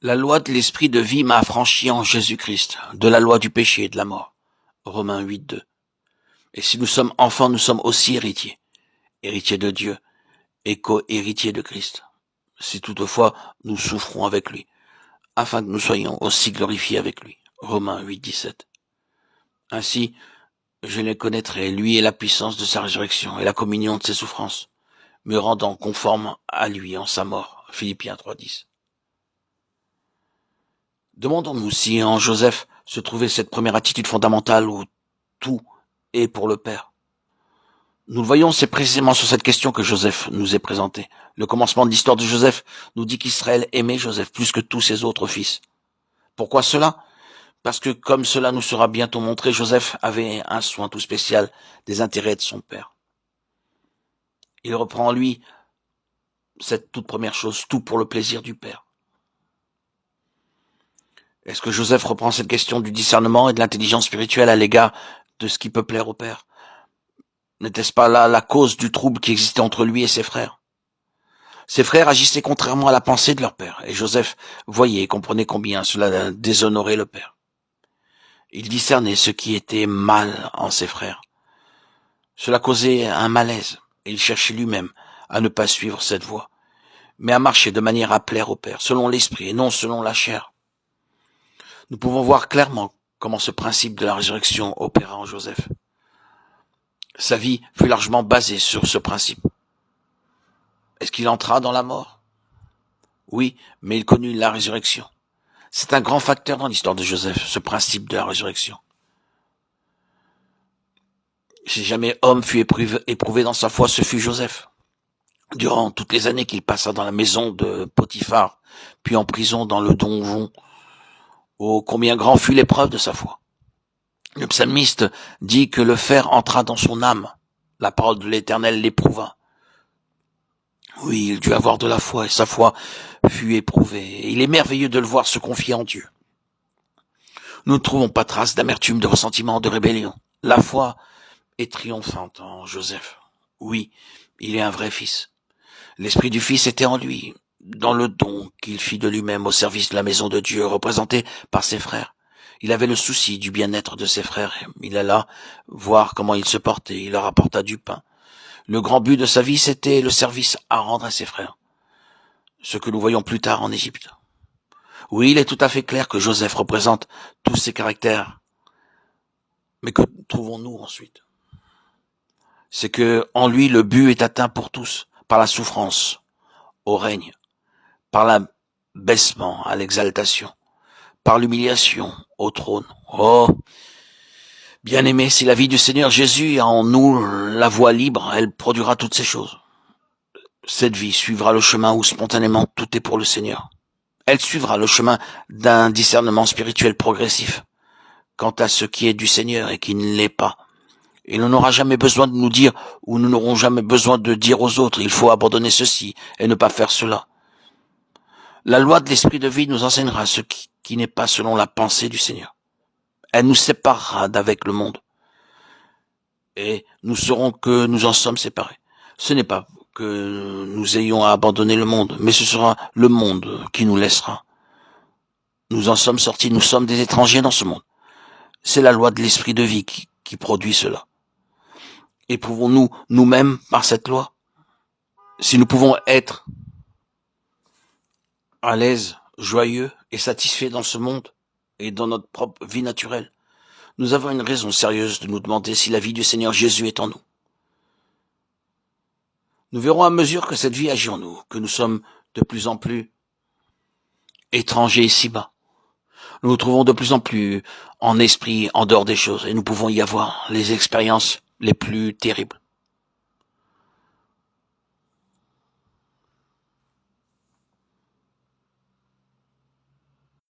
La loi de l'esprit de vie m'a affranchi en Jésus-Christ, de la loi du péché et de la mort. Romains 8:2. Et si nous sommes enfants, nous sommes aussi héritiers. Héritiers de Dieu et co-héritiers de Christ. Si toutefois nous souffrons avec lui, afin que nous soyons aussi glorifiés avec lui. Romains 8:17. Ainsi, je les connaîtrai, lui et la puissance de sa résurrection et la communion de ses souffrances, me rendant conforme à lui en sa mort. Philippiens 3:10. Demandons-nous si en Joseph se trouvait cette première attitude fondamentale où tout est pour le Père. Nous le voyons, c'est précisément sur cette question que Joseph nous est présenté. Le commencement de l'histoire de Joseph nous dit qu'Israël aimait Joseph plus que tous ses autres fils. Pourquoi cela ? Parce que, comme cela nous sera bientôt montré, Joseph avait un soin tout spécial des intérêts de son père. Il reprend en lui cette toute première chose, tout pour le plaisir du père. Est-ce que Joseph reprend cette question du discernement et de l'intelligence spirituelle à l'égard de ce qui peut plaire au père ? N'était-ce pas là la cause du trouble qui existait entre lui et ses frères ? Ses frères agissaient contrairement à la pensée de leur père, et Joseph voyait et comprenait combien cela déshonorait le père. Il discernait ce qui était mal en ses frères. Cela causait un malaise, et il cherchait lui-même à ne pas suivre cette voie, mais à marcher de manière à plaire au Père, selon l'esprit et non selon la chair. Nous pouvons voir clairement comment ce principe de la résurrection opéra en Joseph. Sa vie fut largement basée sur ce principe. Est-ce qu'il entra dans la mort ? Oui, mais il connut la résurrection. C'est un grand facteur dans l'histoire de Joseph, ce principe de la résurrection. Si jamais homme fut éprouvé dans sa foi, ce fut Joseph. Durant toutes les années qu'il passa dans la maison de Potiphar, puis en prison dans le donjon, oh, combien grand fut l'épreuve de sa foi. Le psalmiste dit que le fer entra dans son âme. La parole de l'Éternel l'éprouva. Oui, il dut avoir de la foi et sa foi fut éprouvée. Et il est merveilleux de le voir se confier en Dieu. Nous ne trouvons pas trace d'amertume, de ressentiment, de rébellion. La foi est triomphante en Joseph. Oui, il est un vrai fils. L'esprit du Fils était en lui, dans le don qu'il fit de lui-même au service de la maison de Dieu, représenté par ses frères. Il avait le souci du bien-être de ses frères. Il alla voir comment ils se portaient. Il leur apporta du pain. Le grand but de sa vie, c'était le service à rendre à ses frères. Ce que nous voyons plus tard en Égypte. Oui, il est tout à fait clair que Joseph représente tous ces caractères. Mais que trouvons-nous ensuite ? C'est que, en lui, le but est atteint pour tous, par la souffrance au règne, par l'abaissement à l'exaltation, par l'humiliation au trône. Oh, bien-aimé, si la vie du Seigneur Jésus a en nous la voie libre, elle produira toutes ces choses. Cette vie suivra le chemin où spontanément tout est pour le Seigneur. Elle suivra le chemin d'un discernement spirituel progressif quant à ce qui est du Seigneur et qui ne l'est pas. Et l'on n'aura jamais besoin de nous dire, ou nous n'aurons jamais besoin de dire aux autres, il faut abandonner ceci et ne pas faire cela. La loi de l'esprit de vie nous enseignera ce qui n'est pas selon la pensée du Seigneur. Elle nous séparera d'avec le monde. Et nous saurons que nous en sommes séparés. Ce n'est pas que nous ayons à abandonner le monde, mais ce sera le monde qui nous laissera. Nous en sommes sortis, nous sommes des étrangers dans ce monde. C'est la loi de l'esprit de vie qui produit cela. Éprouvons-nous nous-mêmes par cette loi ? Si nous pouvons être à l'aise, joyeux et satisfaits dans ce monde et dans notre propre vie naturelle, nous avons une raison sérieuse de nous demander si la vie du Seigneur Jésus est en nous. Nous verrons à mesure que cette vie agit en nous, que nous sommes de plus en plus étrangers ici-bas. Nous nous trouvons de plus en plus en esprit, en dehors des choses, et nous pouvons y avoir les expériences les plus terribles.